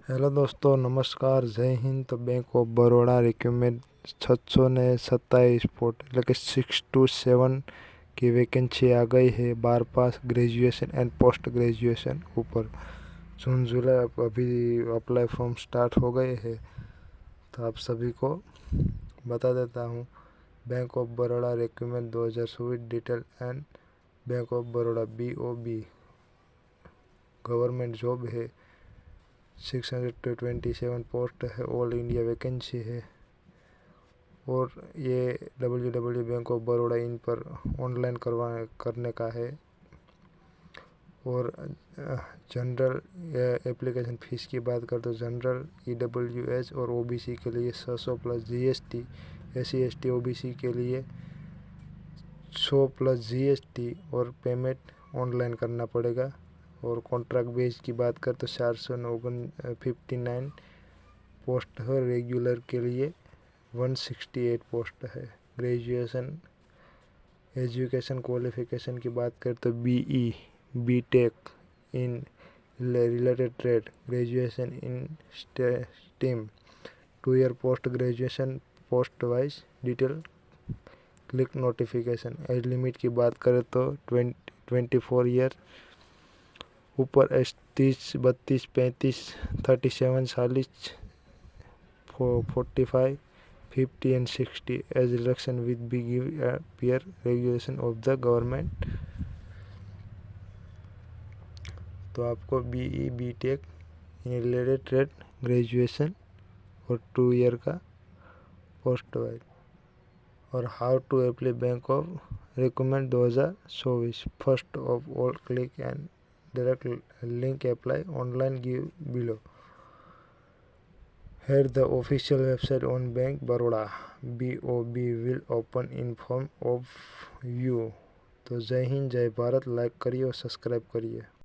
Hello दोस्तों, नमस्कार, जय हिंद। तो bank of Baroda recruitment 627 post એટલે કે 627 की वैकेंसी आ गई है। 12 पास ग्रेजुएशन एंड पोस्ट ग्रेजुएशन ऊपर जून जुलाई अभी अप्लाई फॉर्म स्टार्ट हो गए हैं। तो आप सभी को बता देता हूँ, bank of Baroda recruitment 2024 detail and bank of Baroda BOB government job है। 627 पोस्ट है, ऑल इंडिया वैकेंसी है। और ये www बैंक ऑफ बड़ौदा इन पर ऑनलाइन करने का है। और जनरल एप्लीकेशन फ़ीस की बात कर तो जनरल EWS और OBC के लिए 600 plus GST, SC ST OBC के लिए 100 प्लस GST और पेमेंट ऑनलाइन करना पड़ेगा। और कॉन्ट्रैक्ट बेस की बात कर तो 459 पोस्ट है। रेगुलर के लिए 168 पोस्ट है। ग्रेजुएशन एजुकेशन क्वालिफिकेशन की बात कर तो BE BTech in related trade, graduation in STEM, 2 year post graduation post wise detail click notification. Age limit की बात करें तो 24 ईयर ऊपर 30, 32, 35, 37, 40, 45, 50 and 60 as election with big peer regulation of the government। तो आपको BE BTech in related trade graduation और 2 year का post wise. और how to apply bank of recruitment 2024 first of all click and direct link apply online give below. Here the official website on Bank Baroda BOB will open in form of you। तो जय हिंद, जय Bharat. Like करिए और subscribe करिए।